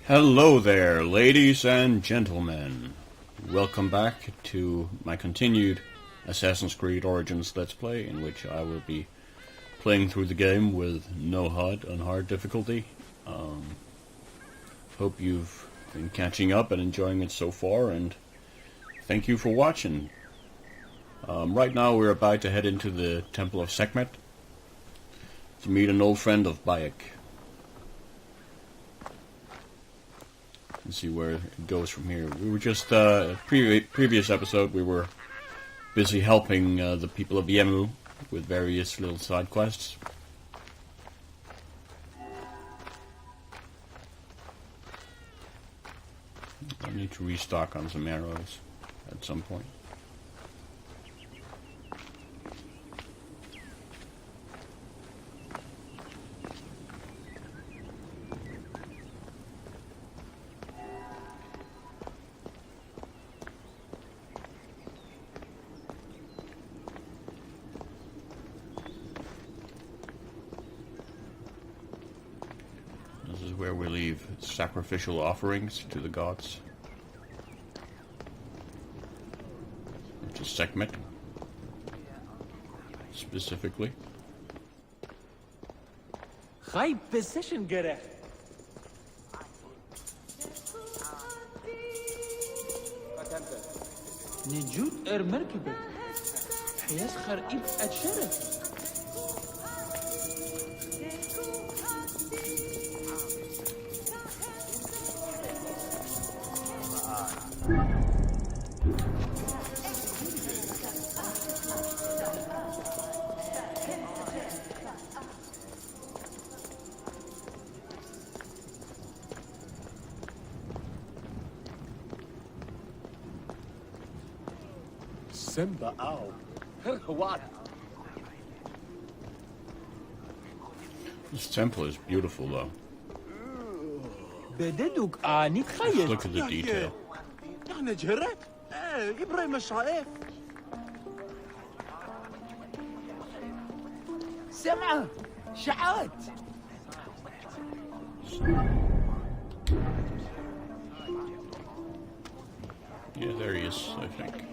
Hello there, ladies and gentlemen. Welcome back to my continued Assassin's Creed Origins Let's Play, in which I will be playing through the game with no HUD on hard difficulty. Hope you've been catching up and enjoying it so far, and thank you for watching. Right now we're about to head into the Temple of Sekhmet to meet an old friend of Bayek. And see where it goes from here. We were just, previous episode, we were busy helping the people of Yemu with various little side quests. I need to restock on some arrows at some point. This is where we leave sacrificial offerings to the gods. To Sekhmet, specifically. High position gerecht. نجود مركبة حياس خرقيب أتشرف. Simba ow. What? This temple is beautiful, though. بددوك آني تخيل. Look at the detail. يعني جرت؟ إبراهيم الشايف. سمعة شعات. Yeah, there he is, I think.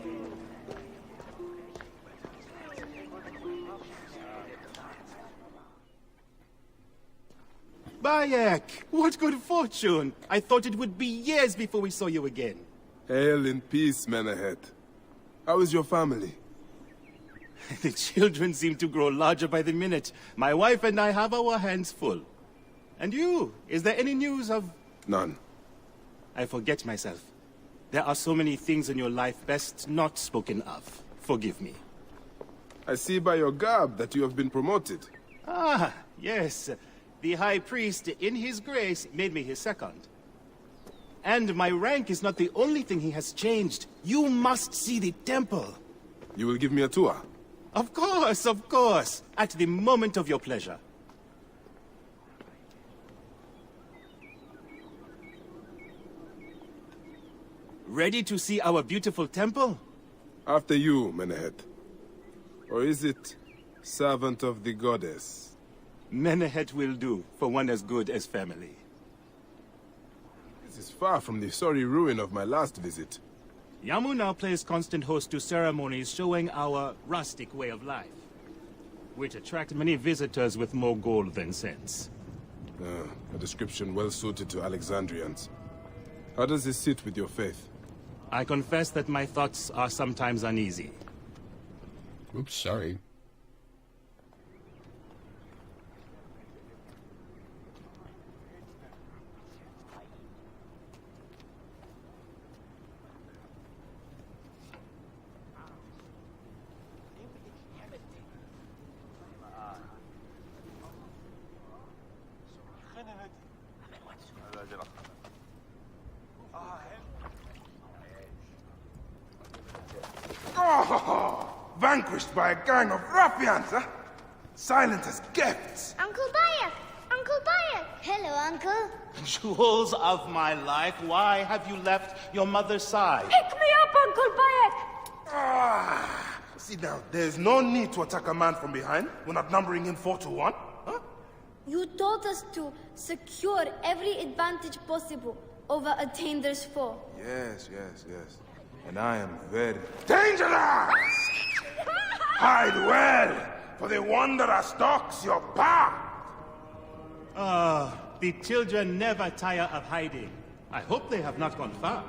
Bayek, what good fortune! I thought it would be years before we saw you again. Hail in peace, Menahet. How is your family? The children seem to grow larger by the minute. My wife and I have our hands full. And you, is there any news of... None. I forget myself. There are so many things in your life best not spoken of. Forgive me. I see by your garb that you have been promoted. Ah, yes. The High Priest, in his grace, made me his second. And my rank is not the only thing he has changed. You must see the temple. You will give me a tour? Of course, of course. At the moment of your pleasure. Ready to see our beautiful temple? After you, Menahet. Or is it servant of the goddess? Menahet will do, for one as good as family. This is far from the sorry ruin of my last visit. Yamu now plays constant host to ceremonies showing our rustic way of life, which attract many visitors with more gold than sense. A description well suited to Alexandrians. How does this sit with your faith? I confess that my thoughts are sometimes uneasy. Oops, sorry. Oh, vanquished by a gang of ruffians, huh? Silent as gifts. Uncle Bayek! Uncle Bayek! Hello, Uncle. Jewels of my life, why have you left your mother's side? Pick me up, Uncle Bayek! Sit down. There's no need to attack a man from behind. We're not numbering him 4 to 1. Huh? You told us to secure every advantage possible over Attainer's foe. Yes. And I am very dangerous! Hide well, for the wanderer stalks your path! The children never tire of hiding. I hope they have not gone far.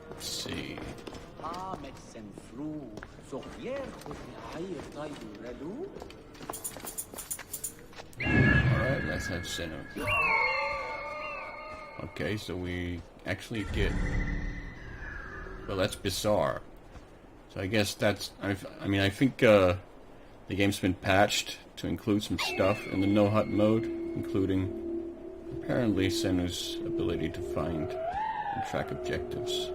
Let's see. Alright, let's have Senna. Okay, so we actually get... Well, that's bizarre. So I guess that's... I think the game's been patched to include some stuff in the no-hut mode, including apparently Senna's ability to find and track objectives.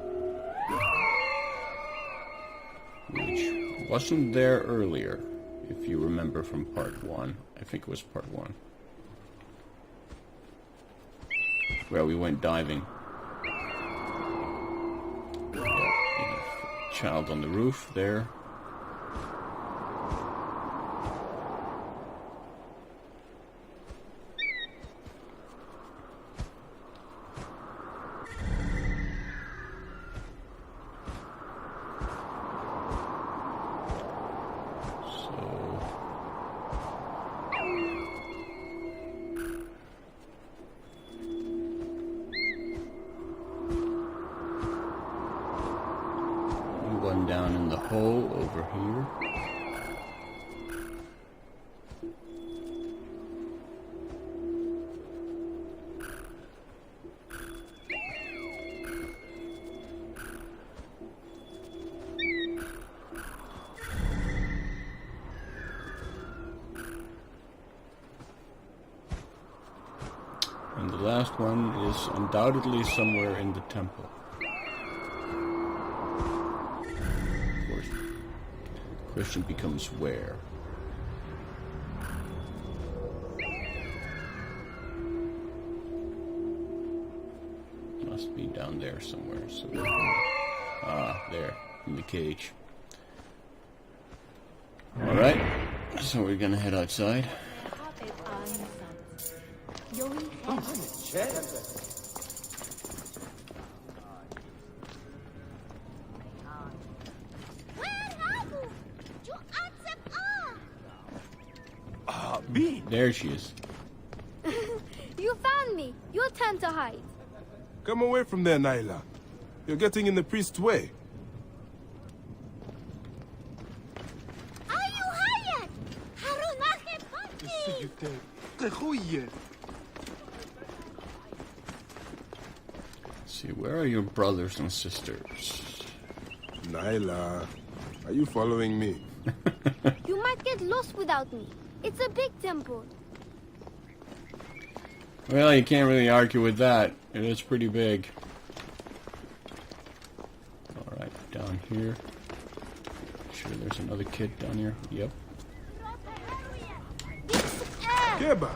Which wasn't there earlier, if you remember from part 1. I think it was part 1. Where we went diving. Child on the roof there. One down in the hole over here. And the last one is undoubtedly somewhere in the temple. Question becomes where? Must be down there somewhere. So there in the cage. All right, so we're gonna head outside. There she is. You found me. Your turn to hide. Come away from there, Naila. You're getting in the priest's way. Are you hired? Harunake Panti! See, where are your brothers and sisters? Naila, are you following me? You might get lost without me. It's a big temple. Well, you can't really argue with that. It is pretty big. Alright, down here. Sure there's another kid down here. Yep. Keba,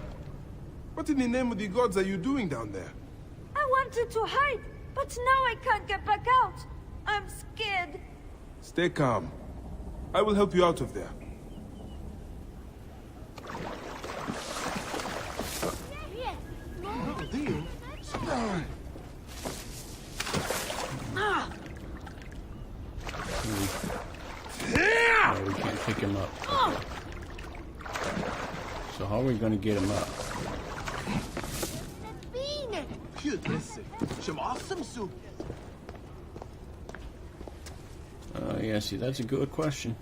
what in the name of the gods are you doing down there? I wanted to hide, but now I can't get back out. I'm scared. Stay calm. I will help you out of there. No, we can't pick him up. So how are we going to get him up? Yeah, see, that's a good question.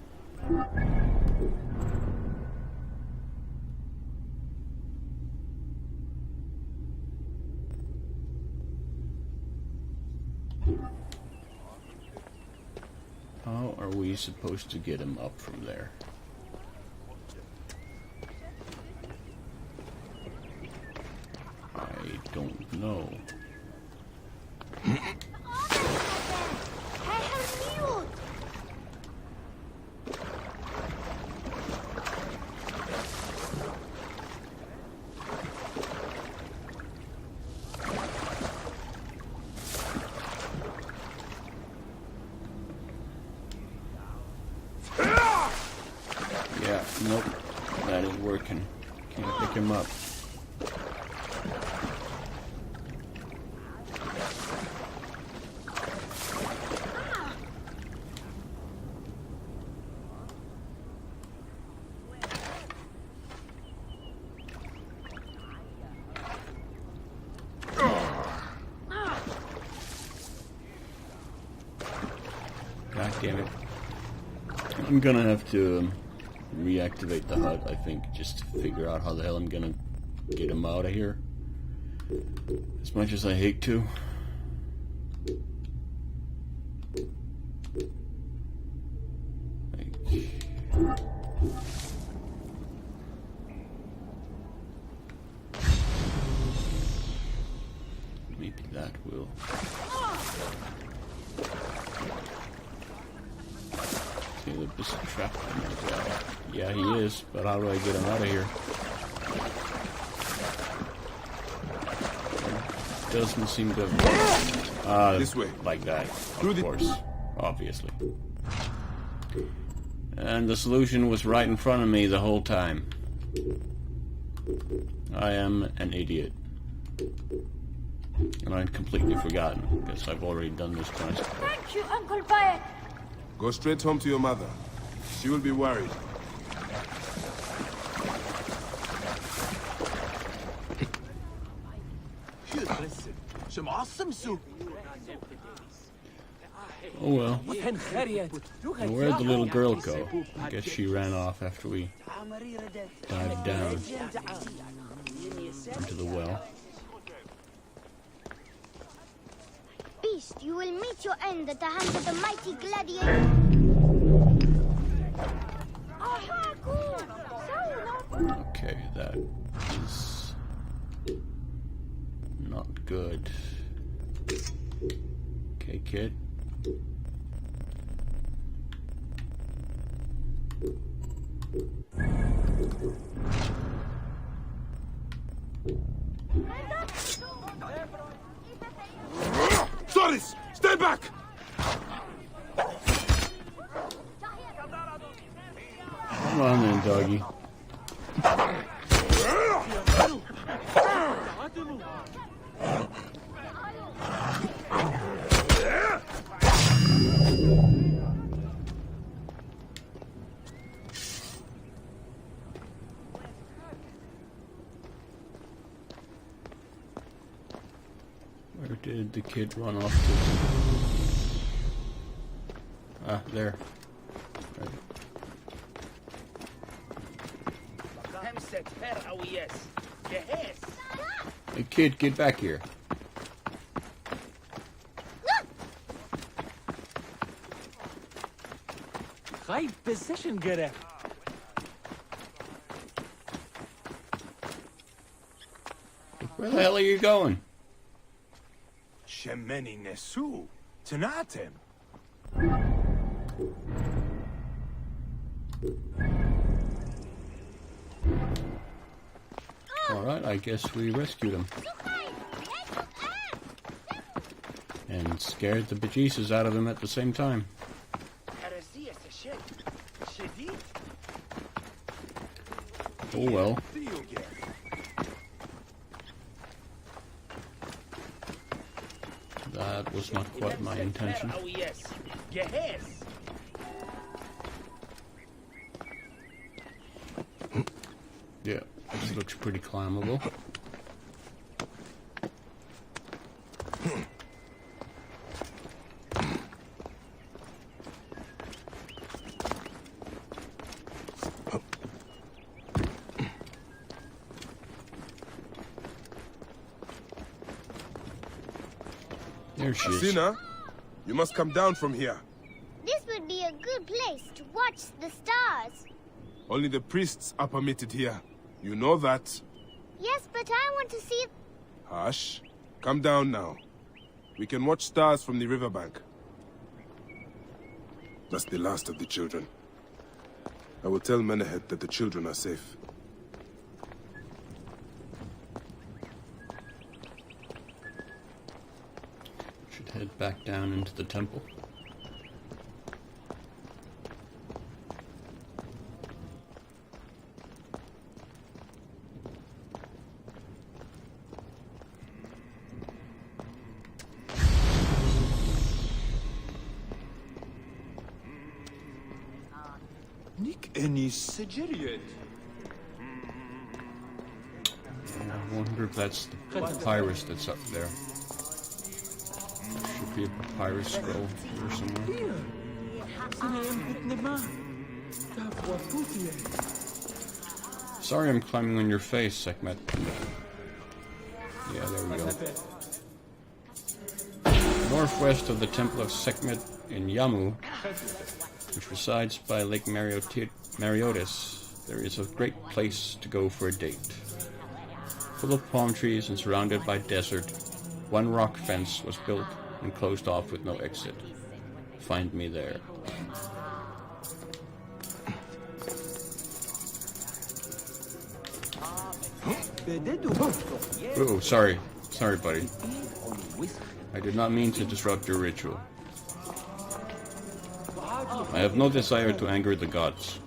How are we supposed to get him up from there? I don't know. Nope, that ain't working. Can't pick him up. God damn it. I'm gonna have to reactivate the hut, I think, just to figure out how the hell I'm gonna get him out of here. As much as I hate to. Maybe that will. This is trapped in there as well. Yeah, he is, but how do I get him out of here? Doesn't seem to This way. Like that, of course, obviously. And the solution was right in front of me the whole time. I am an idiot. And I'd completely forgotten, because I've already done this twice. Thank you, Uncle Bayek. Go straight home to your mother. She will be worried. Oh well. And where'd the little girl go? I guess she ran off after we dived down into the well. Beast, you will meet your end at the hands of the mighty gladiator. Okay, that is not good. Okay, kid. Soris! Stay back! Come on then, doggy. Where did the kid run off to? Ah, there. Right. Hey kid, get back here. Right position, Gere. Where the hell are you going? Shemeni Nesu. Tanatem. Alright, I guess we rescued him. And scared the bejesus out of him at the same time. Oh well. That was not quite my intention. Yeah, this looks pretty climbable. There she is. Sina, you must come down from here. This would be a good place to watch the stars. Only the priests are permitted here. You know that. Yes, but I want to see... Hush. Come down now. We can watch stars from the riverbank. That's the last of the children. I will tell Menehet that the children are safe. Should head back down into the temple. Nick any Sigiriot. I wonder if that's the papyrus that's up there. Should be a papyrus scroll here somewhere. Sorry I'm climbing on your face, Sekhmet. Yeah, there we go. Northwest of the Temple of Sekhmet in Yamu, which resides by Lake Mariotis, there is a great place to go for a date. Full of palm trees and surrounded by desert, one rock fence was built and closed off with no exit. Find me there. Oh, sorry. Sorry, buddy. I did not mean to disrupt your ritual. I have no desire to anger the gods.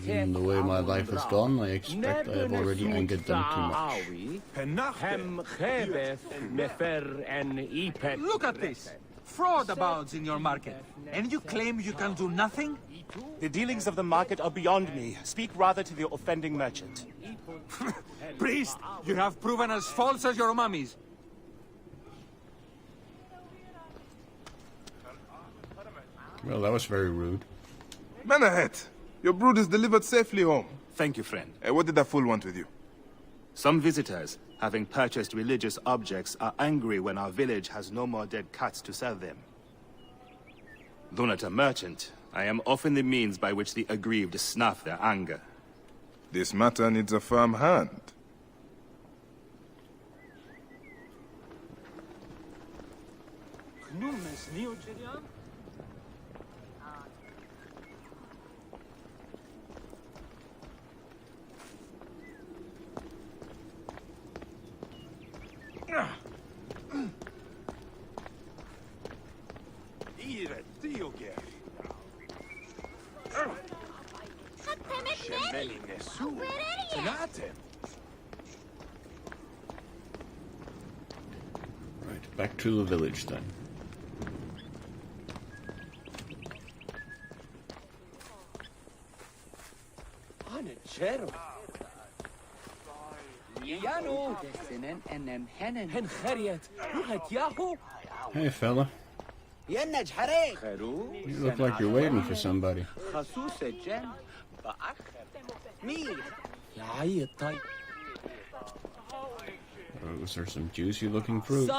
Given the way my life has gone, I expect I have already angered them too much. Look at this! Fraud abounds in your market, and you claim you can do nothing? The dealings of the market are beyond me. Speak rather to the offending merchant. Priest, you have proven as false as your mummies. Well, that was very rude. Man ahead! Your brood is delivered safely home. Thank you, friend. What did that fool want with you? Some visitors, having purchased religious objects, are angry when our village has no more dead cats to sell them. Though not a merchant, I am often the means by which the aggrieved snuff their anger. This matter needs a firm hand. Right, back to the village then. Hey, fella. You look like you're waiting for somebody. Those are some juicy-looking fruits.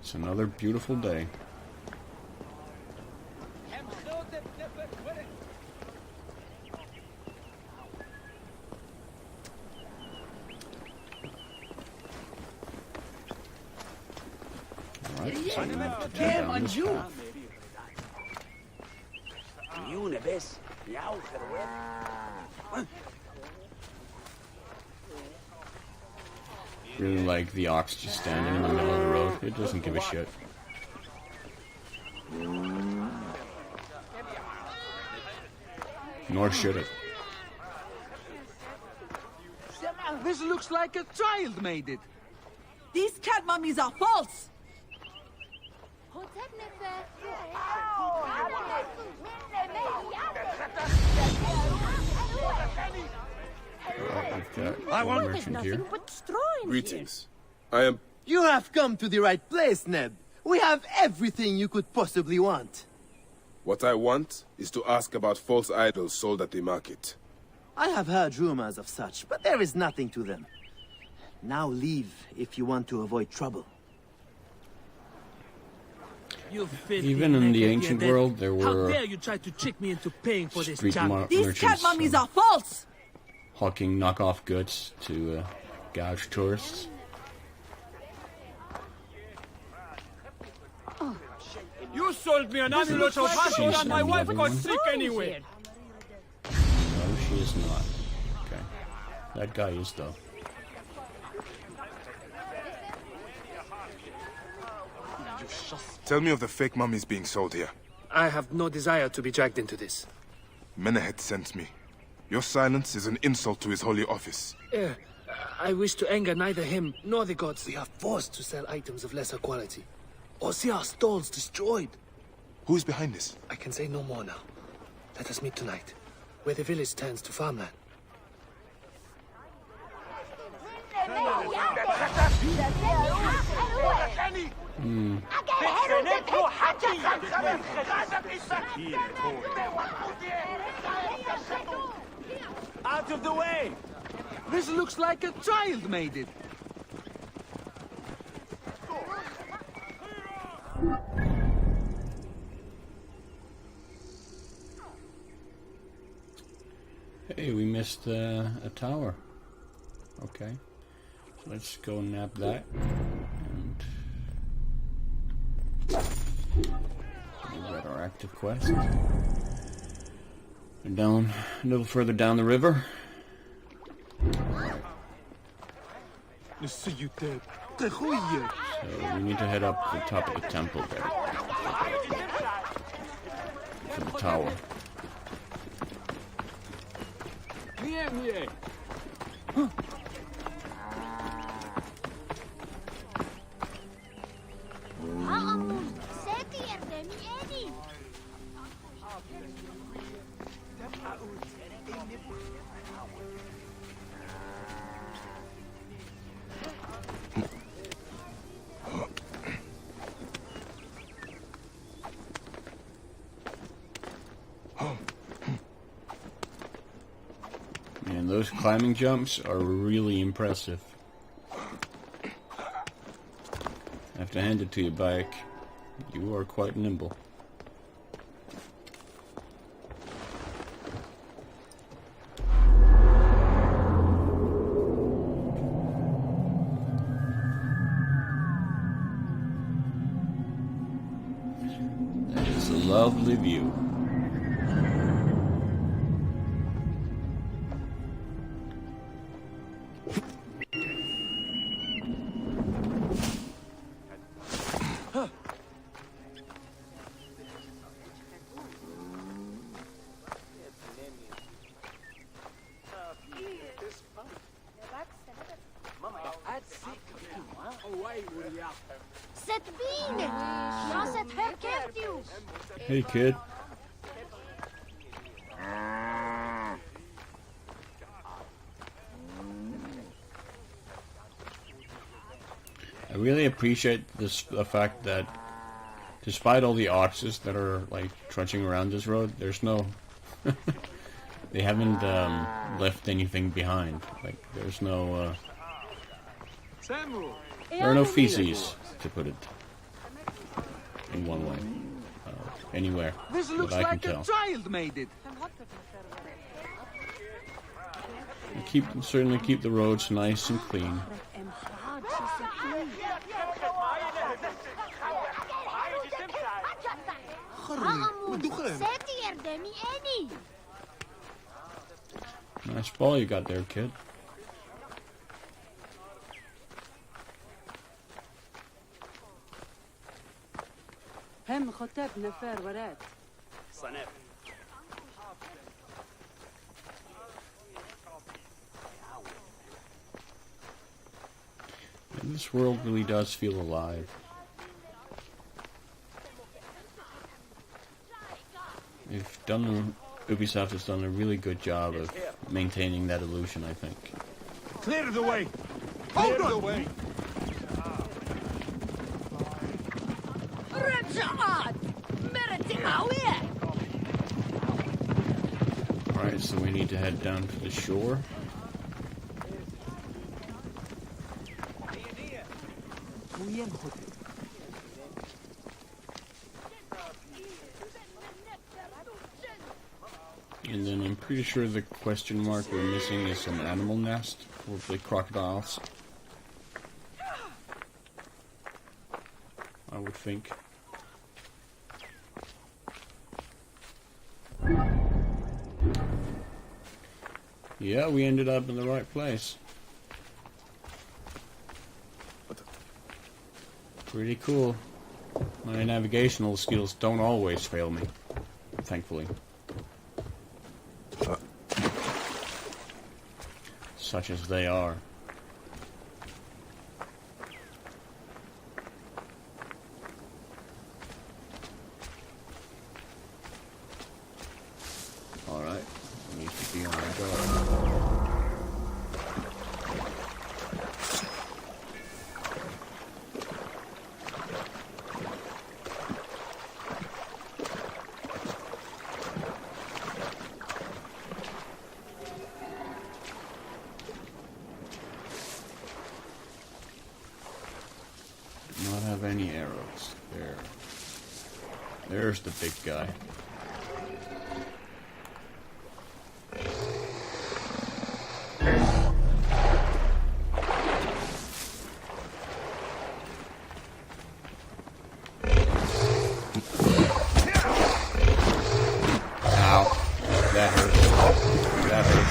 It's another beautiful day. Alright, so we have to go down this path. Really like the ox just standing in the middle of the road. It doesn't give a shit. Nor should it. This looks like a child made it. These cat mummies are false! I want merchant here. Greetings. I am... You have come to the right place, Neb. We have everything you could possibly want. What I want is to ask about false idols sold at the market. I have heard rumors of such, but there is nothing to them. Now leave if you want to avoid trouble. Even in the ancient world, there were How dare you try to trick me into paying for this street job? These cat mummies are false! hawking knockoff goods to gouge tourists. You sold me an amulet of Hashir and my wife got sick anyway. No, she is not. Okay. That guy is, though. Tell me of the fake mummies being sold here. I have no desire to be dragged into this. Menehet sent me. Your silence is an insult to his holy office. I wish to anger neither him nor the gods. We are forced to sell items of lesser quality, or see our stalls destroyed. Who is behind this? I can say no more now. Let us meet tonight, where the village turns to farmland. Out of the way! This looks like a child made it. Hey, we missed a tower. Okay. Let's go nab that. And we've got our active quest. We're down a little further down the river. So we need to head up to the top of the temple there. For the tower. And those climbing jumps are really impressive. I have to hand it to you, Bayek. You are quite nimble. That is a lovely view. Hey, kid. I really appreciate the fact that despite all the oxes that are like trudging around this road, there's no they haven't left anything behind. Like there's no there are no feces, to put it in one way. Anywhere this looks that I like can tell. A child made it. Certainly keep the roads nice and clean. Nice ball you got there, kid. هم خطاب نفار ورات And this world really does feel alive. Ubisoft has done a really good job of maintaining that illusion, I think. Clear the way! Hold on! The way! Alright, so we need to head down to the shore. And then I'm pretty sure the question mark we're missing is some animal nest, probably crocodiles. I would think. Yeah, we ended up in the right place. Pretty cool. My navigational skills don't always fail me, thankfully. Such as they are. Alright, needs to be on our guard. Not have any arrows. There. There's the big guy. Ow. That hurt. That hurt.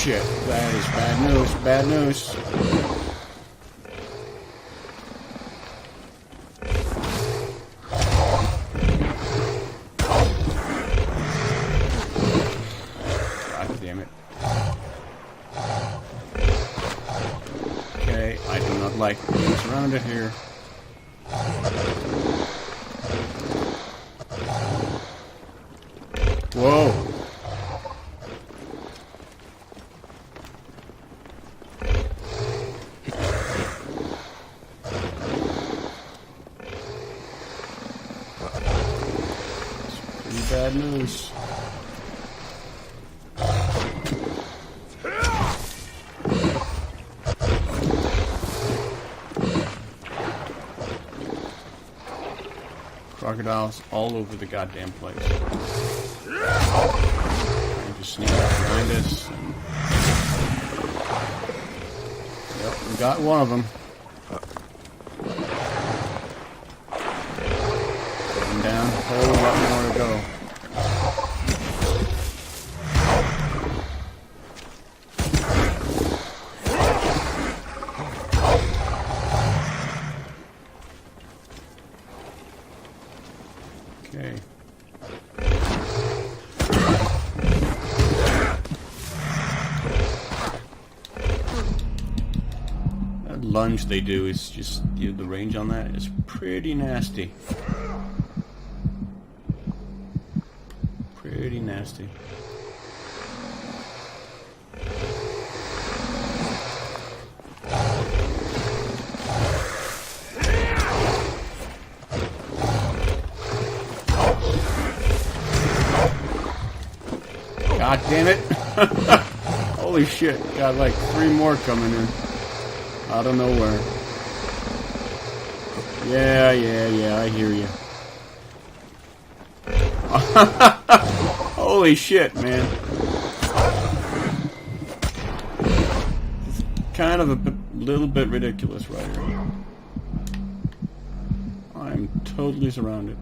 Shit, that is bad news, bad news. God damn it. Okay, I do not like being surrounded here. Whoa. Bad news. Crocodiles all over the goddamn place. And just sneak up behind us. And... Yep, we got one of them. Going down, a whole lot more to go. Okay. That lunge they do is just, the range on that is pretty nasty. Pretty nasty. God damn it. Holy shit. Got like 3 more coming in. Out of nowhere. Yeah, I hear you. Holy shit, man. It's kind of a little bit ridiculous right here. I'm totally surrounded.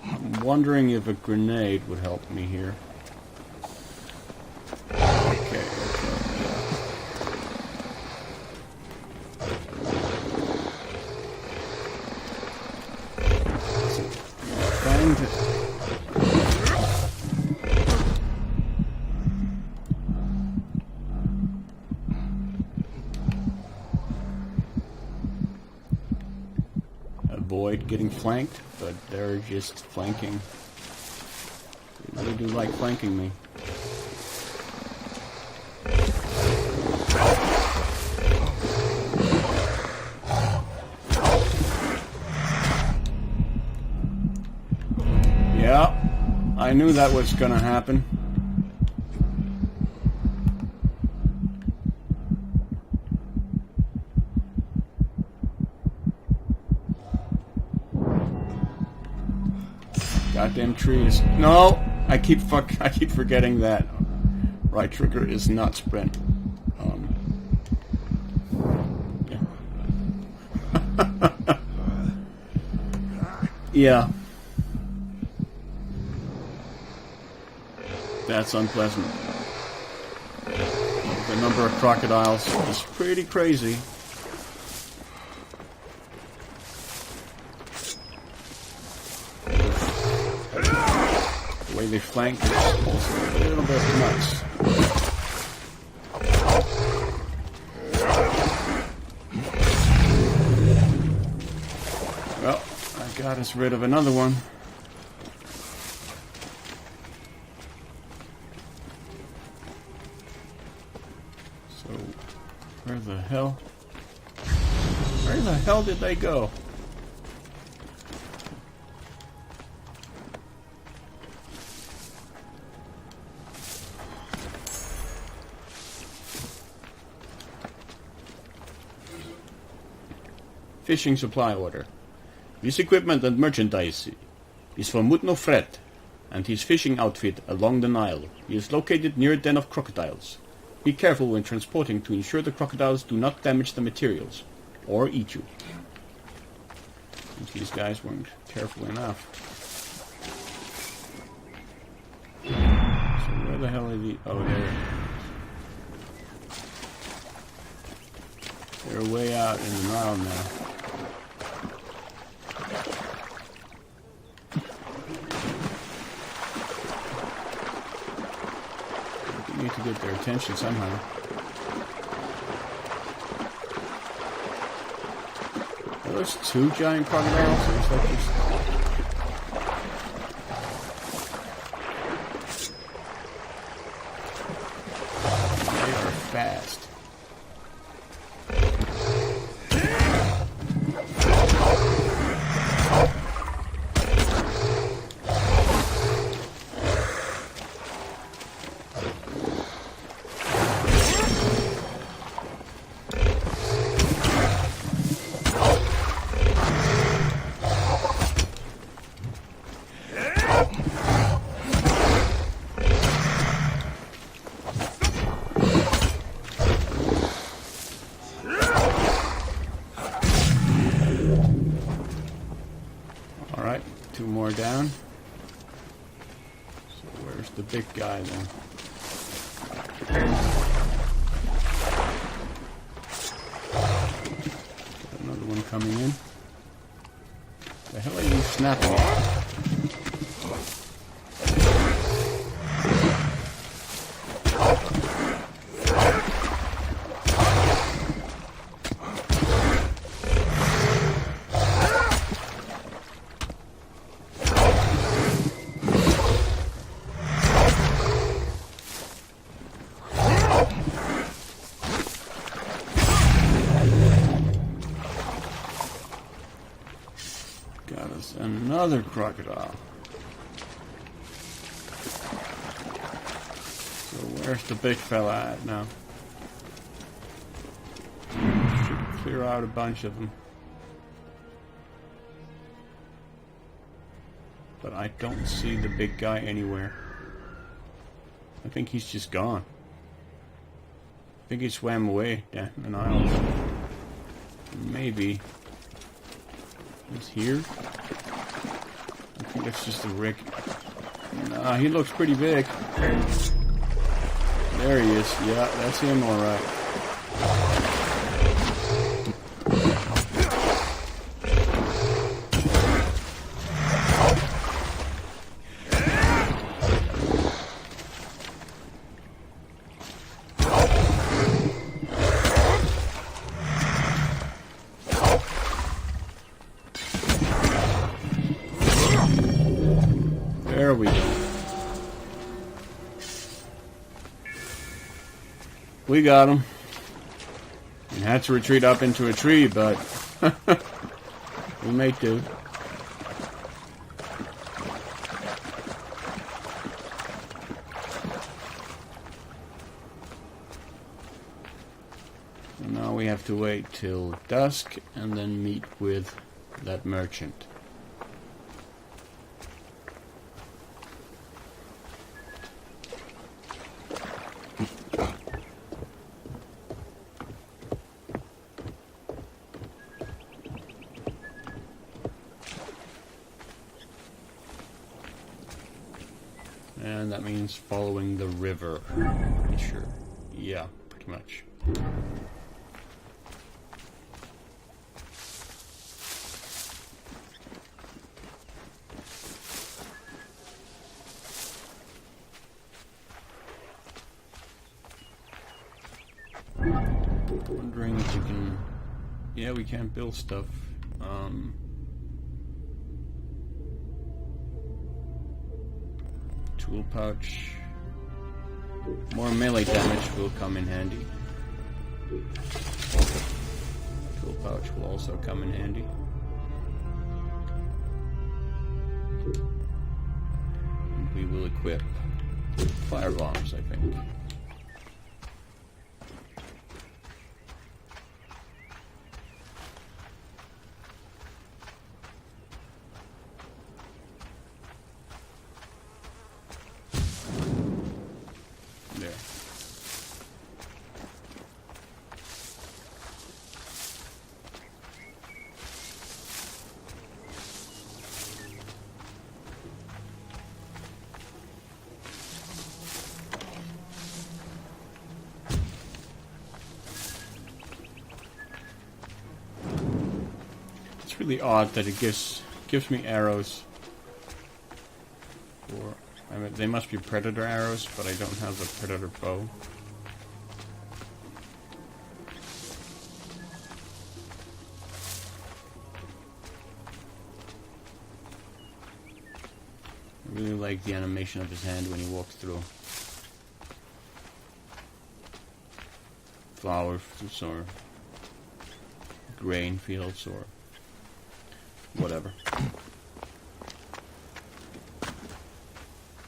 I'm wondering if a grenade would help me here. Okay. Trying to... avoid getting flanked, but they're just flanking. They really do like flanking me. Yeah, I knew that was gonna happen. Goddamn trees. No! I keep forgetting that. Right trigger is not sprint. Yeah. That's unpleasant. The number of crocodiles is pretty crazy. The way they flank is also a little bit nuts. Well, I got us rid of another one. So, where the hell? Where the hell did they go? Fishing supply order. This equipment and merchandise is for Mutno Fred and his fishing outfit along the Nile. He is located near a den of crocodiles. Be careful when transporting to ensure the crocodiles do not damage the materials or eat you. And these guys weren't careful enough. So where the hell are the... Oh, there. They're way out in the Nile now. We need to get their attention somehow. Are those two giant crocodiles? Or is that just... They are fast. Alright, two more down. So where's the big guy then? Got another one coming in. The hell are you snapping at? Got us another crocodile. So where's the big fella at now? Should clear out a bunch of them. But I don't see the big guy anywhere. I think he's just gone. I think he swam away down the Nile. Maybe he's here. I think that's just a rig. Nah, he looks pretty big. There he is. Yeah, that's him, alright. There we go. We got him. We had to retreat up into a tree, but we made do. So now we have to wait till dusk and then meet with that merchant. that means following the river. Sure. Yeah, pretty much. Wondering if we can... Yeah, we can't build stuff. Tool pouch. More melee damage will come in handy. Tool pouch will also come in handy. And we will equip fire bombs, I think. It's really odd that it gives me arrows. For, I mean, they must be predator arrows, but I don't have the predator bow. I really like the animation of his hand when he walks through flower fields or grain fields or whatever.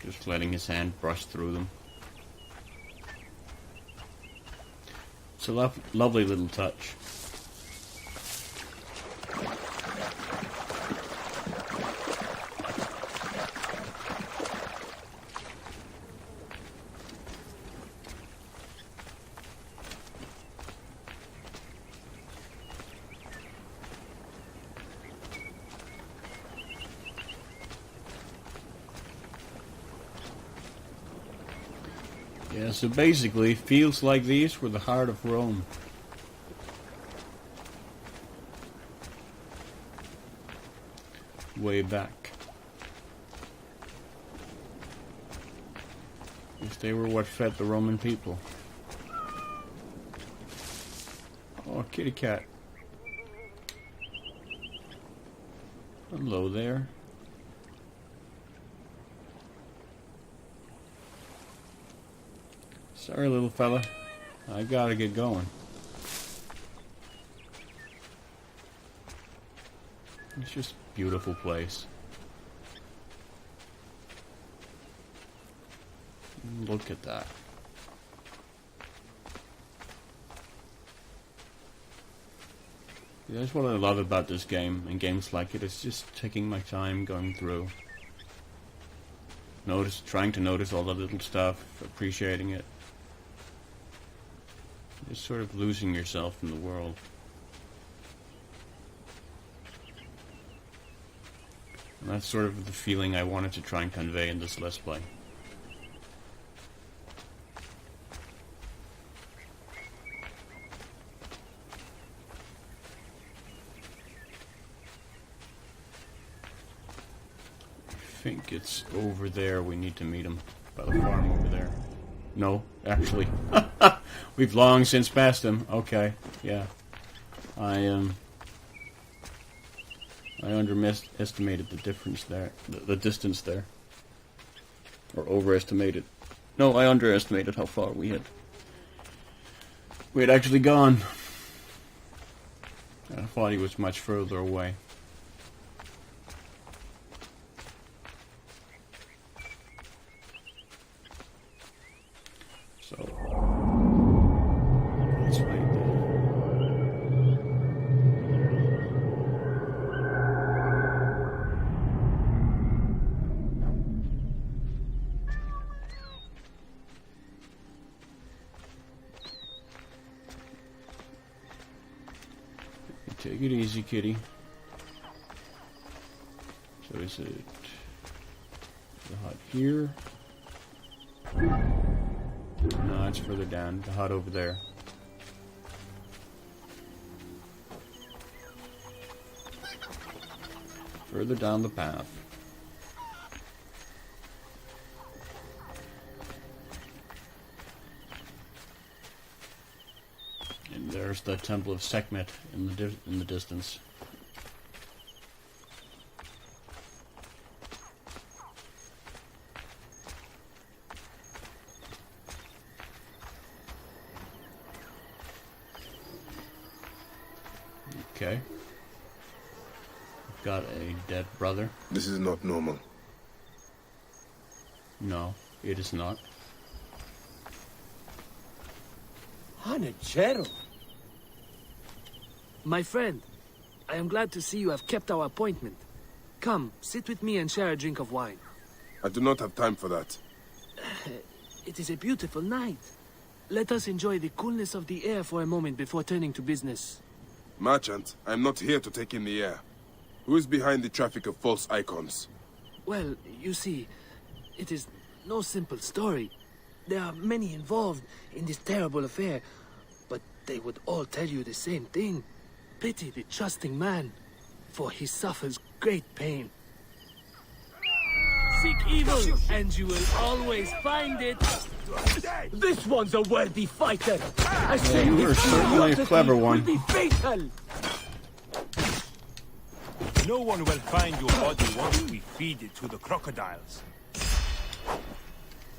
Just letting his hand brush through them. It's a lovely little touch. Yeah, so basically, fields like these were the heart of Rome. Way back. If they were what fed the Roman people. Oh, kitty cat. Hello there. Sorry, little fella. I gotta get going. It's just a beautiful place. Look at that. Yeah, that's what I love about this game and games like it. It's just taking my time going through. Trying to notice all the little stuff, appreciating it. Just sort of losing yourself in the world. And that's sort of the feeling I wanted to try and convey in this Let's Play. I think it's over there. We need to meet him by the farm over there. No, actually. We've long since passed him. Okay, yeah. I underestimated the difference there. The distance there. Or overestimated. No, I underestimated how far we had actually gone. I thought he was much further away. So let's wait there. Take it easy, kitty. So is it the hut here? No, it's further down. The hut over there. Further down the path. And there's the Temple of Sekhmet in the distance. Okay. We've got a dead brother. This is not normal. No, it is not. Hanachero. My friend, I am glad to see you have kept our appointment. Come, sit with me and share a drink of wine. I do not have time for that. It is a beautiful night. Let us enjoy the coolness of the air for a moment before turning to business. Merchant, I am not here to take in the air. Who is behind the traffic of false icons? Well, you see, it is no simple story. There are many involved in this terrible affair, but they would all tell you the same thing. Pity the trusting man, for he suffers great pain. Seek evil, and you will always find it. This one's a worthy fighter. I say You are certainly a clever one. will be fatal. No one will find your body once we feed it to the crocodiles.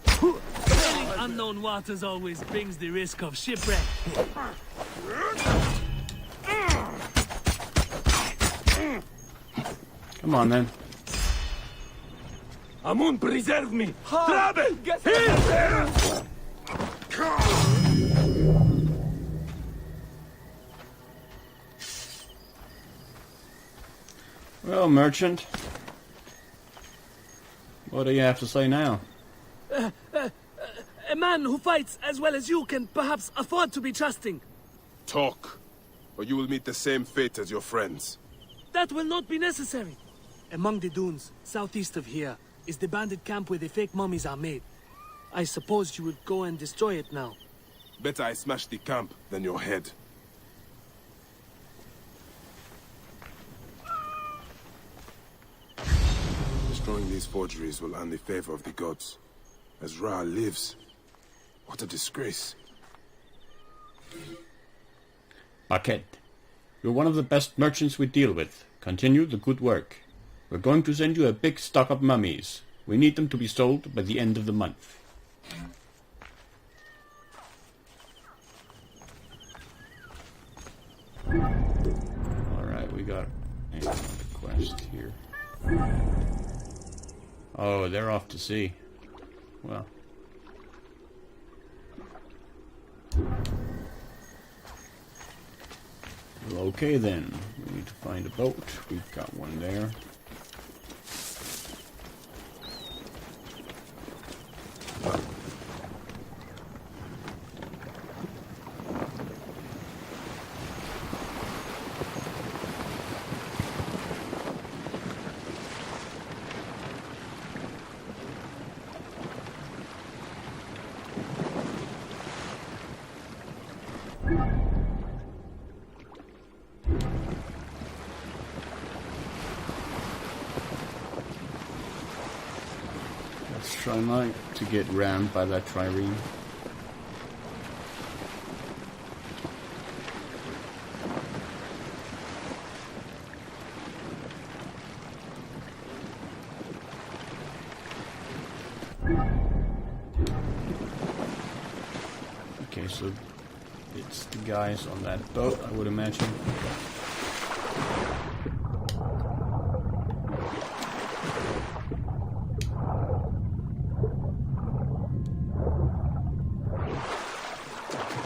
Sailing unknown waters always brings the risk of shipwreck. Come on, then. Amun, preserve me. Trouble! Here! Well, merchant. What do you have to say now? A man who fights as well as you can perhaps afford to be trusting. Talk, or you will meet the same fate as your friends. That will not be necessary. Among the dunes, southeast of here, is the bandit camp where the fake mummies are made. I suppose you would go and destroy it now. Better I smash the camp than your head. Destroying these forgeries will earn the favor of the gods. As Ra lives, what a disgrace. Paquette, you're one of the best merchants we deal with. Continue the good work. We're going to send you a big stock of mummies. We need them to be sold by the end of the month. Alright, we got another quest here. Oh, they're off to sea. Well. Well, okay then. We need to find a boat. We've got one there. Let's try not to get rammed by that trireme. Okay, so it's the guys on that boat, I would imagine.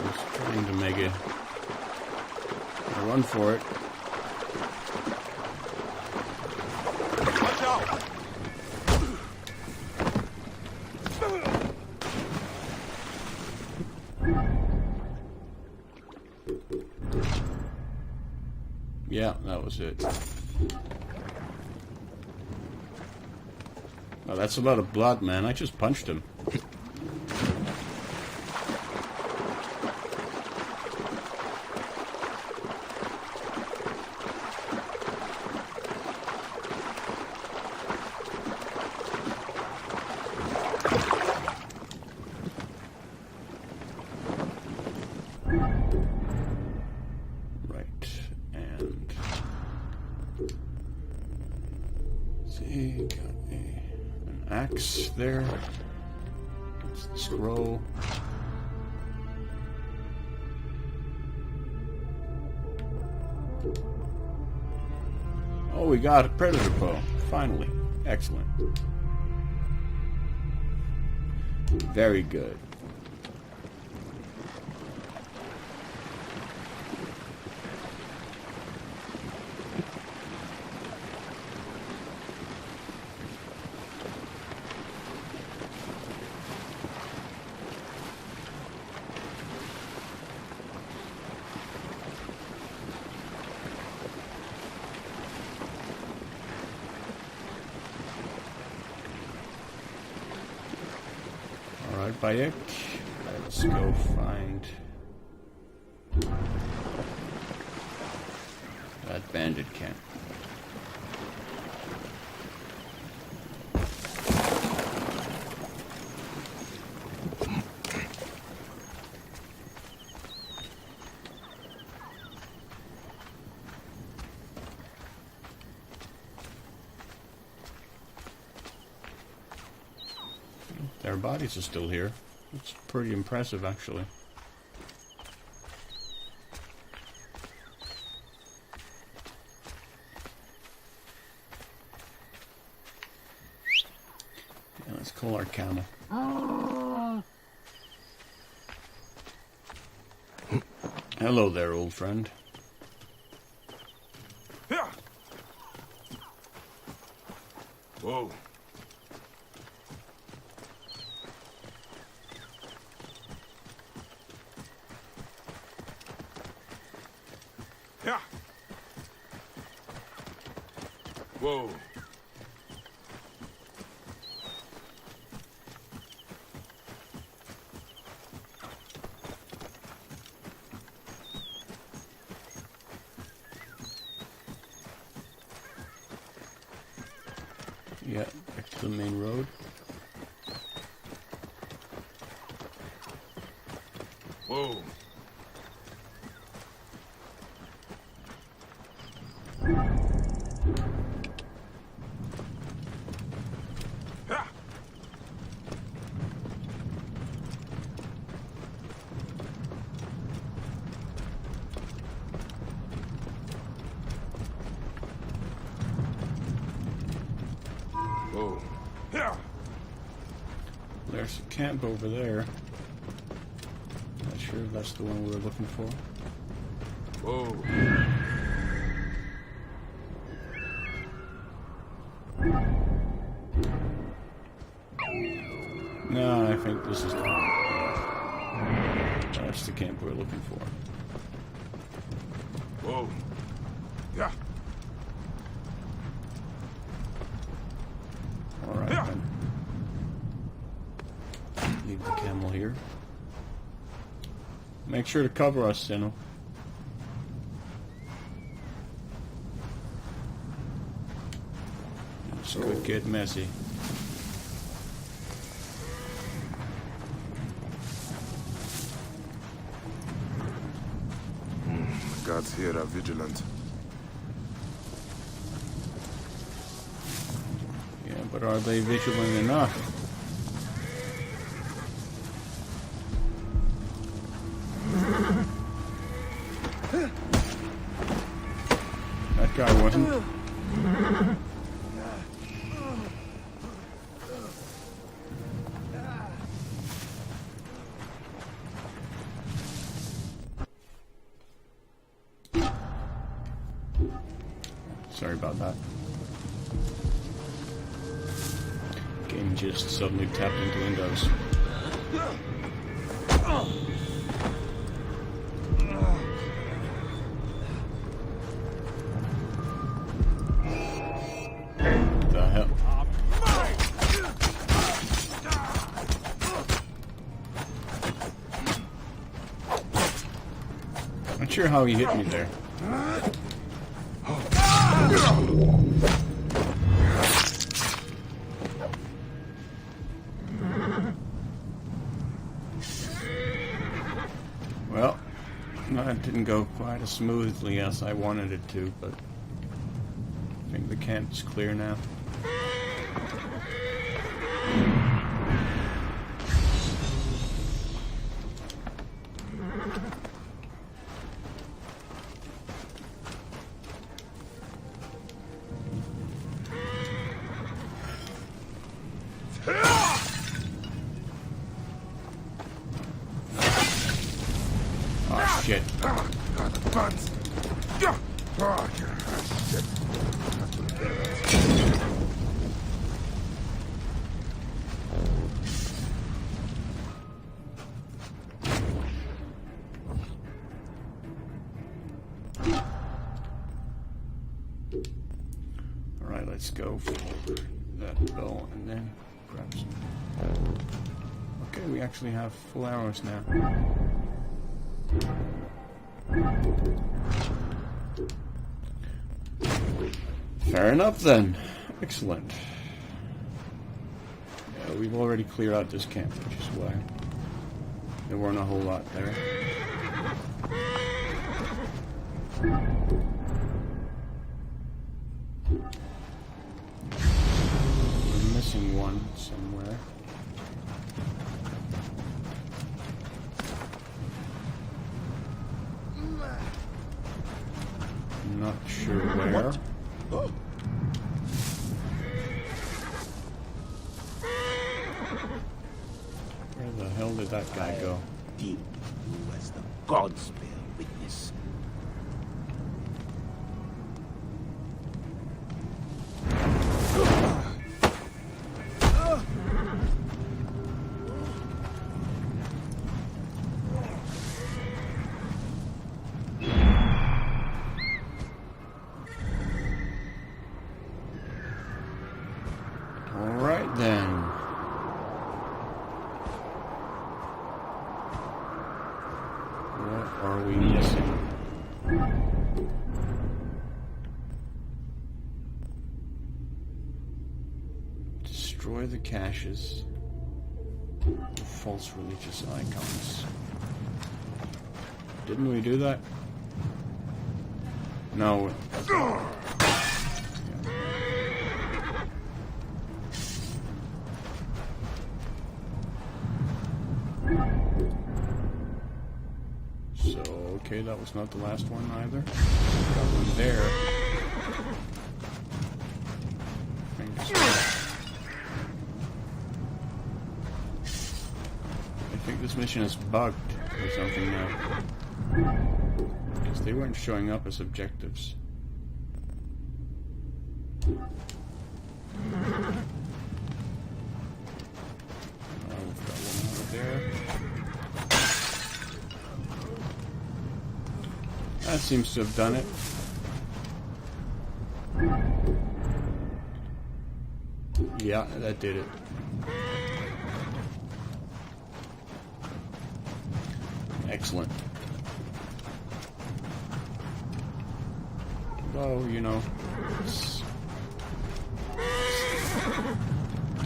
Just trying to make a run for it. Watch out! Yeah, that was it. Oh, that's a lot of blood, man. I just punched him. Right, and see, got an axe there. That's the scroll. Oh, we got a predator bow. Finally. Excellent. Very good. Alright, Bayek. Let's go find that bandit camp. Their bodies are still here. It's pretty impressive, actually. Yeah, let's call our camel. Hello there, old friend. Whoa. Yeah. Whoa. Yeah, back to the main road. Whoa. Yeah. Whoa. Yeah. There's a camp over there. Not sure if that's the one we were looking for. Whoa. No, I think this is the one. Yeah. That's the camp we're looking for. Whoa. Yeah. Alright, Yeah. then. Leave the camel here. Make sure to cover us, Sino. This could get messy. The gods here are vigilant. Yeah, but are they vigilant enough? That guy wasn't. Sorry about that. Game just suddenly tapped into Windows. The hell? Not sure how he hit me there. Well, No, it didn't go quite as smoothly as I wanted it to, but I think the camp's clear now. Oh, shit. Buns. Oh, shit. Alright, let's go for that bow and then grab some. Okay, we actually have full arrows now. Fair enough then. Excellent. Yeah, we've already cleared out this camp, which is why there weren't a whole lot there. We're missing one somewhere. Not sure where. Where the hell did that guy go? Deal you as the gods bear witness. Alright then. What are we missing? Destroy the caches of false religious icons. Didn't we do that? No. So, okay, that was not the last one either. Got one there. I think this mission is bugged or something now. Because they weren't showing up as objectives. We've got one over there. That seems to have done it. Yeah, that did it. Excellent. Although, you know,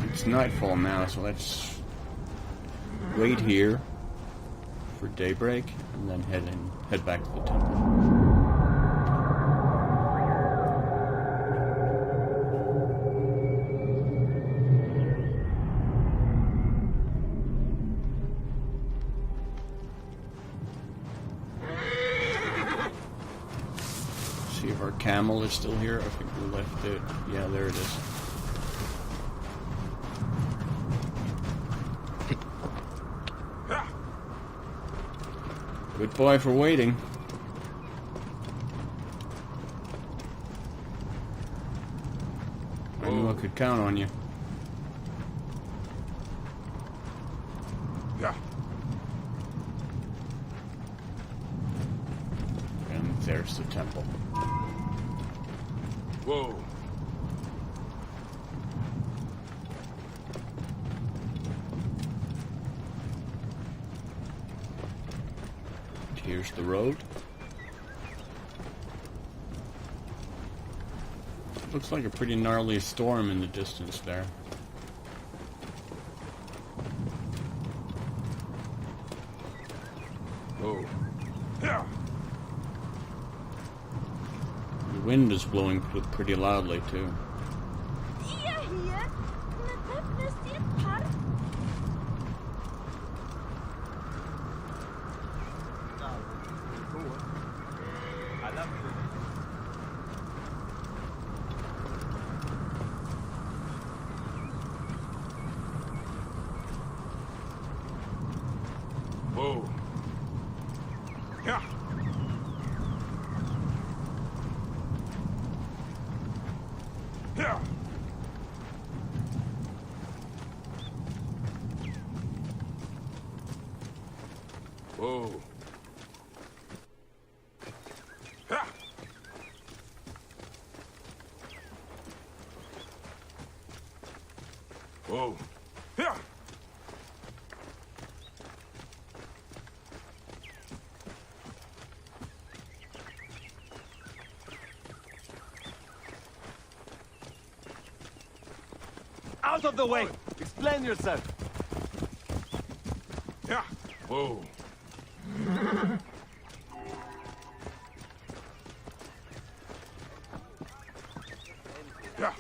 it's nightfall now, so let's wait here for daybreak and then head back to the temple. See if our camel is still here. I think we left it. Yeah, there it is. Good boy for waiting. I knew I could count on you. Yeah. And there's the temple. Whoa. Here's the road. Looks like a pretty gnarly storm in the distance there. Whoa. Yeah. Wind is blowing pretty loudly too. Whoa. Yeah. Yeah. Whoa. Yeah. Whoa. Yeah. Out of the way! Explain yourself! Yeah. Whoa. Yeah.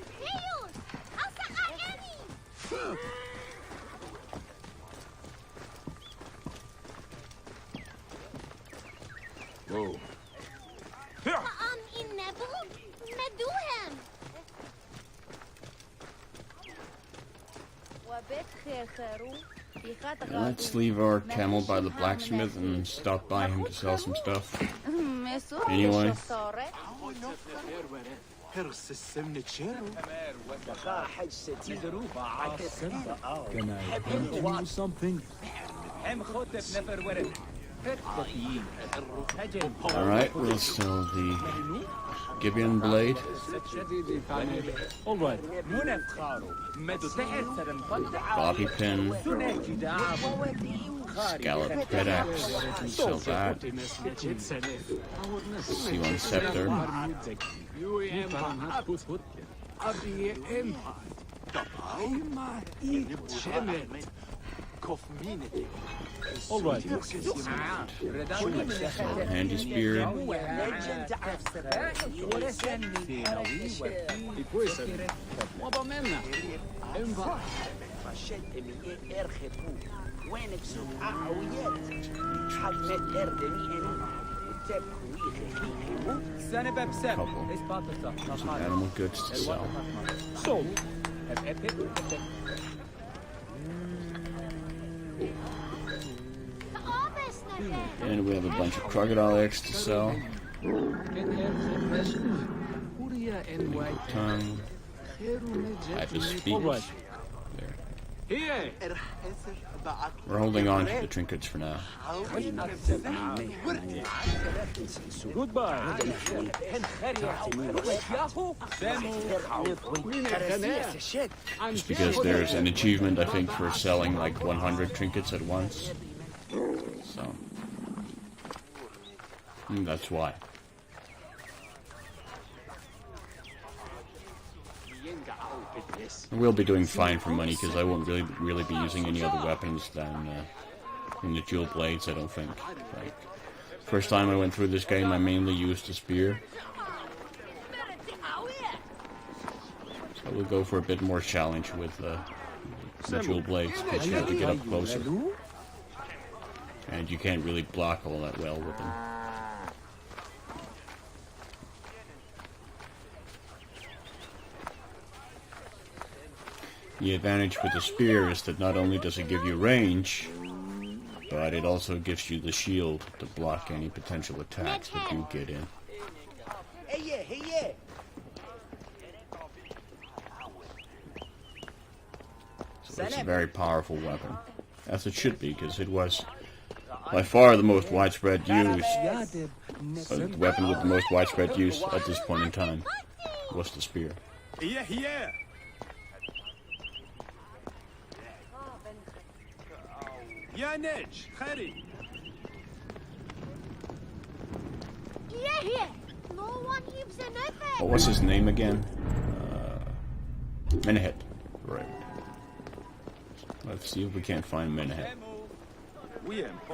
Whoa. Yeah. Let's leave our camel by the blacksmith and stop by him to sell some stuff. Anyway. Something. Alright, we'll sell the Gibeon blade. Alright. Bobby pin. Scallop head axe. Sell that. C1 scepter. Alright. Handy spear. Couple. Some animal goods to sell. Sold. And we have a bunch of crocodile eggs to sell. Tongue. Type of speech. There. We're holding on to the trinkets for now. Goodbye. Just because there's an achievement, I think, for selling like 100 trinkets at once. So, that's why. I will be doing fine for money because I won't really be using any other weapons than the dual blades. I don't think. Like, first time I went through this game, I mainly used a spear. So we'll go for a bit more challenge with the dual blades because you have to get up closer, and you can't really block all that well with them. The advantage with the spear is that not only does it give you range, but it also gives you the shield to block any potential attacks that you get in. So it's a very powerful weapon, as it should be, because it was by far the most widespread use. The weapon with the most widespread use at this point in time was the spear. What was his name again? Menahet. Right. Let's see if we can't find Menahet.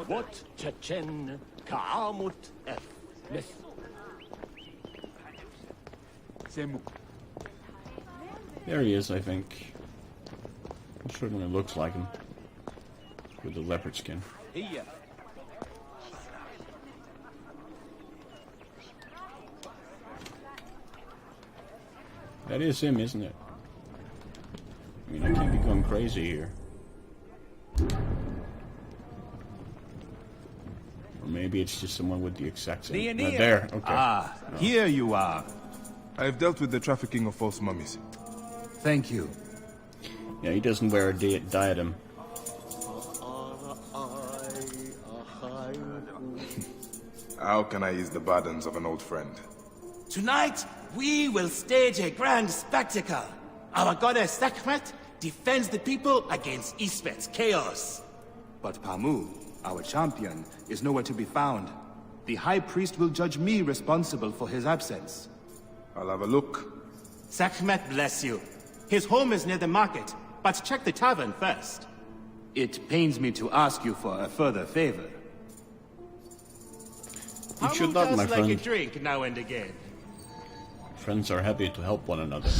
What Chechen Kaamut F. There he is, I think. It certainly looks like him. With the leopard skin. That is him, isn't it? I mean, I can't be going crazy here. Or maybe it's just someone with the exact same... there, okay. Ah, here you are. I have dealt with the trafficking of false mummies. Thank you. Yeah, he doesn't wear a diadem. How can I ease the burdens of an old friend? Tonight, we will stage a grand spectacle. Our goddess Sekhmet defends the people against Isfet's chaos. But Pamu, our champion, is nowhere to be found. The High Priest will judge me responsible for his absence. I'll have a look. Sekhmet bless you. His home is near the market, but check the tavern first. It pains me to ask you for a further favor. You should not, my friend. Like a drink now and again. Friends are happy to help one another.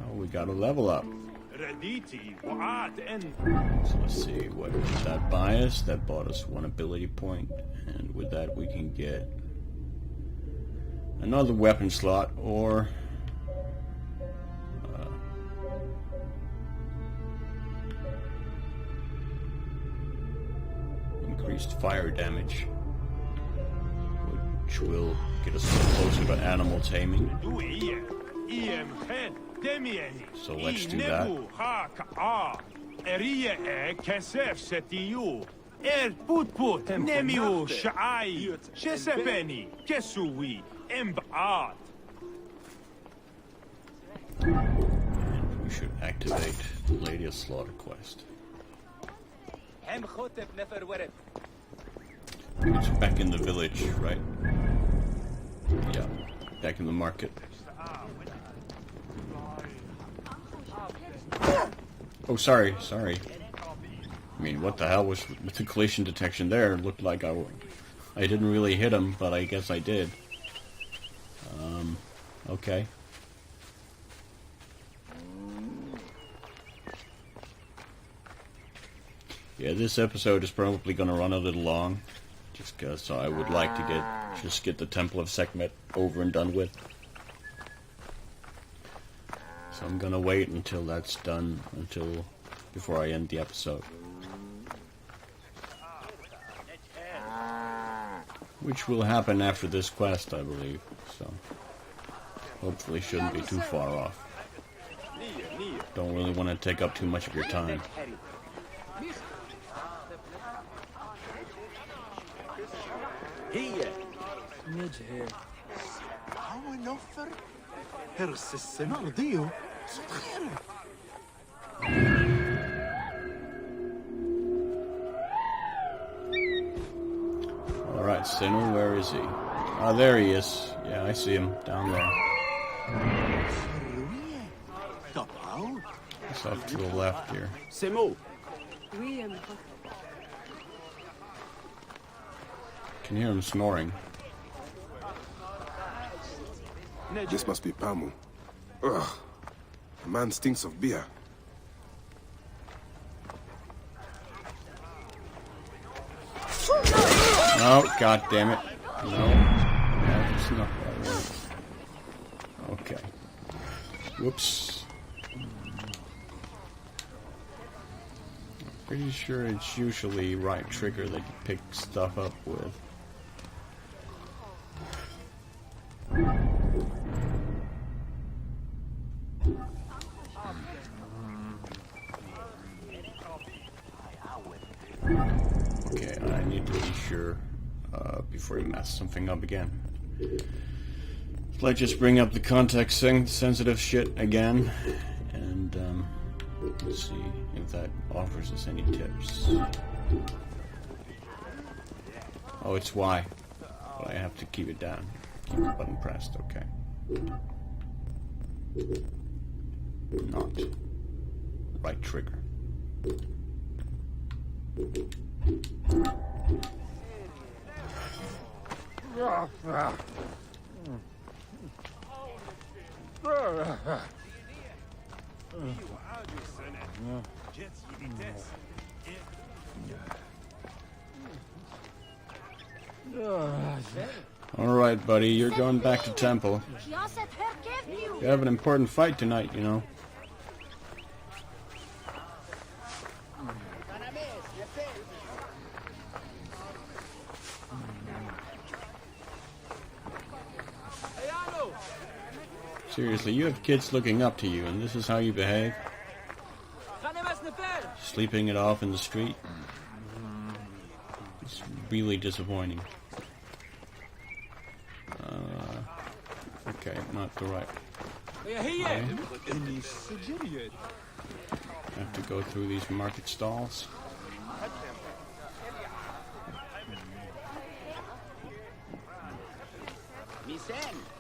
Oh, we gotta level up. So let's see, what did that buy us? That bought us 1 ability point, and with that we can get another weapon slot, or increased fire damage, which will get us closer to animal taming. So let's do that. And we should activate the Lady of Slaughter quest. It's back in the village, right? Yeah, back in the market. Oh, sorry. I mean, what the hell was with the collision detection there? It looked like I didn't really hit him, but I guess I did. Okay. Yeah, this episode is probably going to run a little long, just because I would like to get the Temple of Sekhmet over and done with. So I'm gonna wait until that's done, before I end the episode. Which will happen after this quest, I believe, so hopefully shouldn't be too far off. Don't really want to take up too much of your time. Alright, Sinner, where is he? Ah, there he is. Yeah, I see him down there. It's off to the left here. Can hear him snoring. This must be Pamu. Ugh. The man stinks of beer. No, god damn it. No. That's not what I want. Okay. Whoops. Pretty sure it's usually right trigger that you pick stuff up with. Okay, I need to be sure before you mess something up again. Let's just bring up the context sensitive shit again, and let's see if that offers us any tips. Oh, it's Y, but I have to keep it down. Keep the button pressed, okay. Not right trigger. Alright, buddy, you're going back to temple. You have an important fight tonight, you know. Seriously, you have kids looking up to you, and this is how you behave? Sleeping it off in the street? It's really disappointing. Okay, not the right. Okay. Have to go through these market stalls.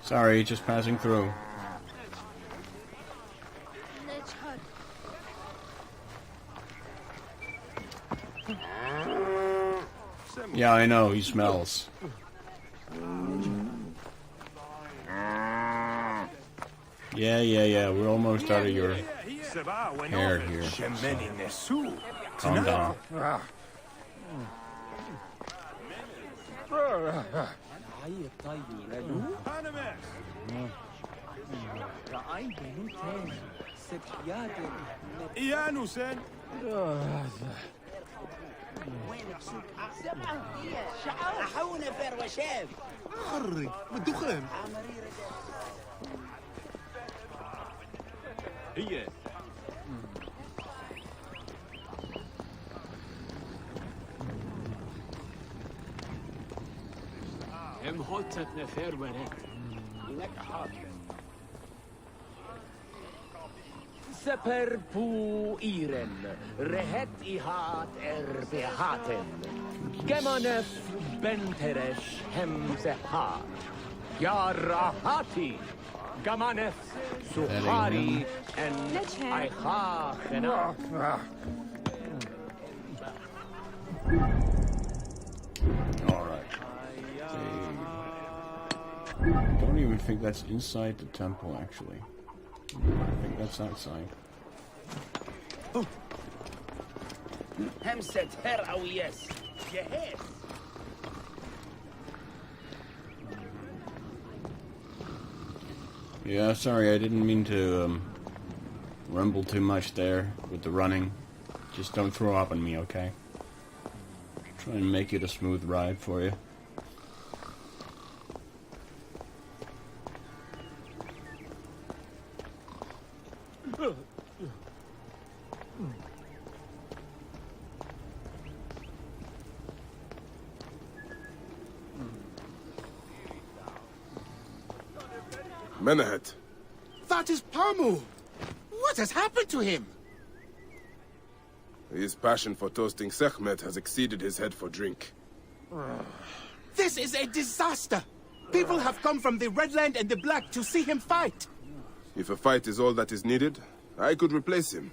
Sorry, just passing through. Yeah, I know, he smells. Yeah, we're almost out of your hair here. So calm down. Seper pu iren, rehet ihat behaten. Gemanef benteresh hem zehar. Yarahati. Gamanef suhari and aicha chena. Alright. I don't even think that's inside the temple, actually. I think that's outside. Hemset her awiyes. Yes. Yeah, sorry, I didn't mean to rumble too much there with the running. Just don't throw up on me, okay? Try and make it a smooth ride for you. Menahet. That is Pamu! What has happened to him? His passion for toasting Sekhmet has exceeded his head for drink. This is a disaster! People have come from the Red Land and the Black to see him fight. If a fight is all that is needed, I could replace him.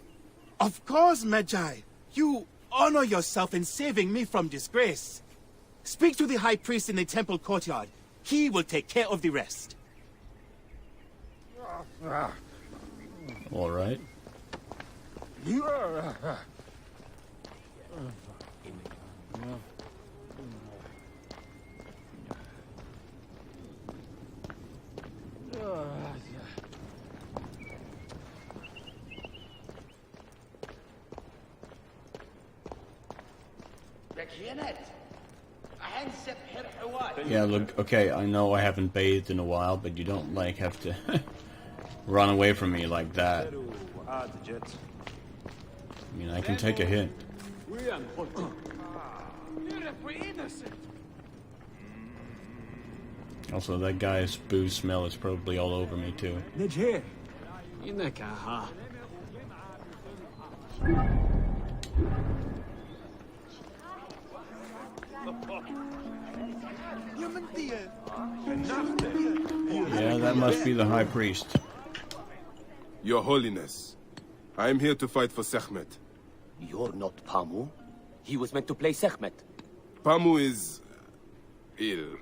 Of course, Magi. You honor yourself in saving me from disgrace. Speak to the High Priest in the temple courtyard. He will take care of the rest. All right. Yeah, look, okay, I know I haven't bathed in a while, but you don't, like, have to run away from me like that. I mean, I can take a hint. Also, that guy's booze smell is probably all over me, too. Yeah, that must be the High Priest. Your Holiness, I am here to fight for Sekhmet. You're not Pamu. He was meant to play Sekhmet. Pamu is ill.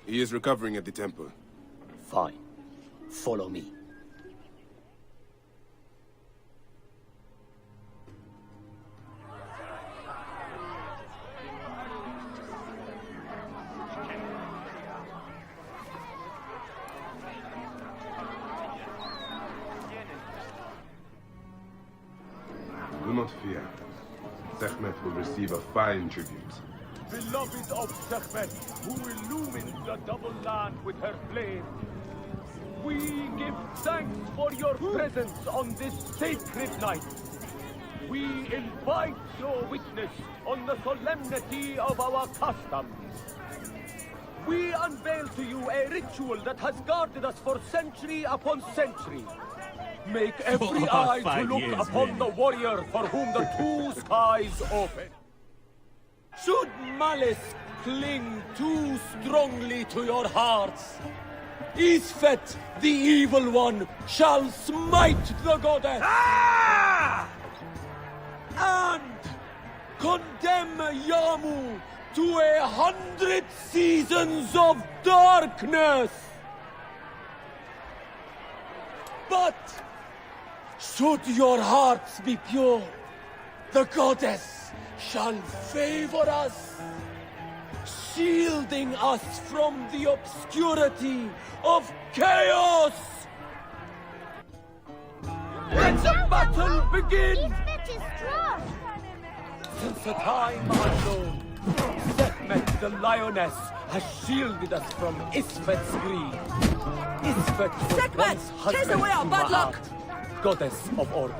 He is recovering at the temple. Fine. Follow me. Do not fear. Sekhmet will receive a fine tribute. Beloved of Sekhmet, who illumined the double land with her flame, we give thanks for your presence on this sacred night. We invite your witness on the solemnity of our customs. We unveil to you a ritual that has guarded us for century upon century. Make every eye to look upon the warrior for whom the two skies open. Should malice cling too strongly to your hearts, Isfet, the evil one, shall smite the goddess. And condemn Yamu to 100 seasons of darkness. But should your hearts be pure, the goddess shall favor us, shielding us from the obscurity of chaos. Let the battle begin! Since a time unknown, Sekhmet the lioness has shielded us from Isfet's greed. Isfet was once husband to Ma'at, goddess of order.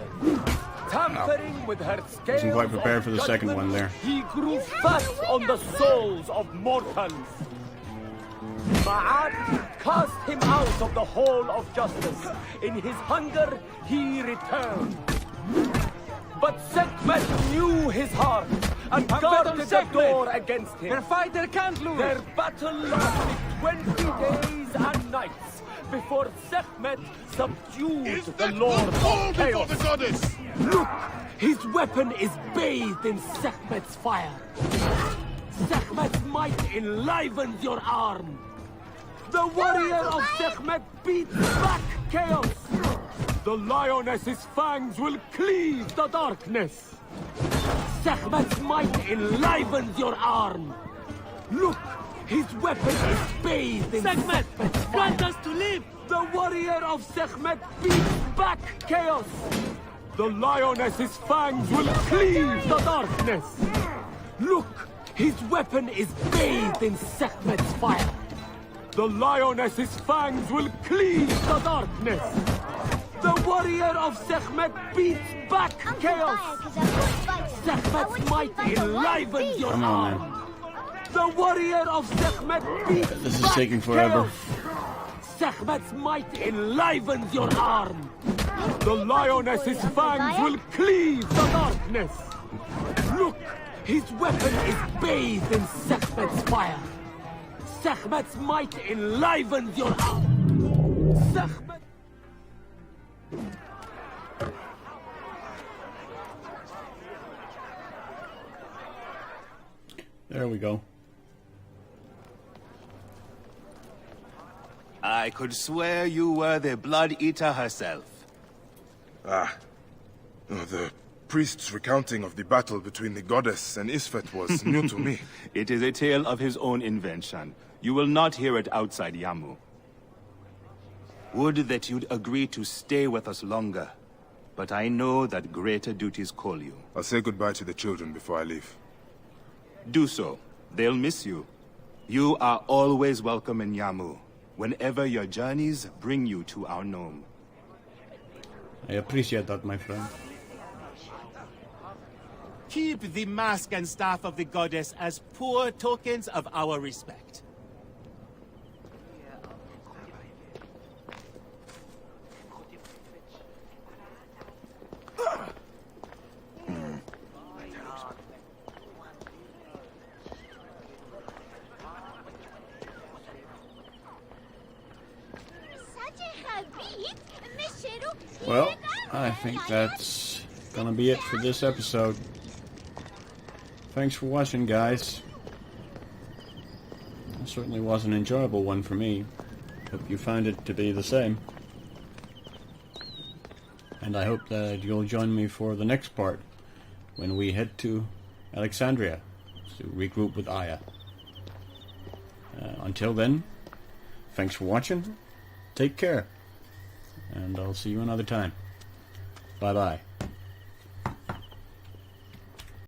Tampering with her scales. Wasn't quite prepared for the second one there. He grew fat on the souls of mortals. Ma'at cast him out of the hall of justice. In his hunger, he returned. But Sekhmet knew his heart and guarded the door against him. Their fighter can't lose. Their battle lasted 20 days and nights before Sekhmet subdued the Lord of Chaos. The goddess. Look, his weapon is bathed in Sekhmet's fire. Sekhmet's might enlivens your arm. The warrior of Sekhmet beats back chaos. The lioness's fangs will cleave the darkness. Sekhmet's might enlivens your arm. Look, his weapon is bathed in Sekhmet. Want us to live. The warrior of Sekhmet beats back chaos. The lioness's fangs will cleave the darkness. Look, his weapon is bathed in Sekhmet's fire. The lioness's fangs will cleave the darkness. The warrior of Sekhmet beats back chaos. Sekhmet's might enlivens your arm. The warrior of Sekhmet beats back This is taking forever. chaos. Sekhmet's might enlivens your arm. The lioness's fangs will cleave the darkness. Look, his weapon is bathed in Sekhmet's fire. Sekhmet's might enlivens your arm. Sekhmet... There we go. I could swear you were the Blood Eater herself. Ah. Oh, the priest's recounting of the battle between the goddess and Isfet was new to me. It is a tale of his own invention. You will not hear it outside Yamu. Would that you'd agree to stay with us longer. But I know that greater duties call you. I'll say goodbye to the children before I leave. Do so. They'll miss you. You are always welcome in Yamu, whenever your journeys bring you to our gnome. I appreciate that, my friend. Keep the mask and staff of the goddess as poor tokens of our respect. Well, I think that's gonna be it for this episode. Thanks for watching, guys. certainly was an enjoyable one for me. Hope you found it to be the same. And I hope that you'll join me for the next part, when we head to Alexandria to regroup with Aya. Until then, thanks for watching, take care, and I'll see you another time. Bye bye.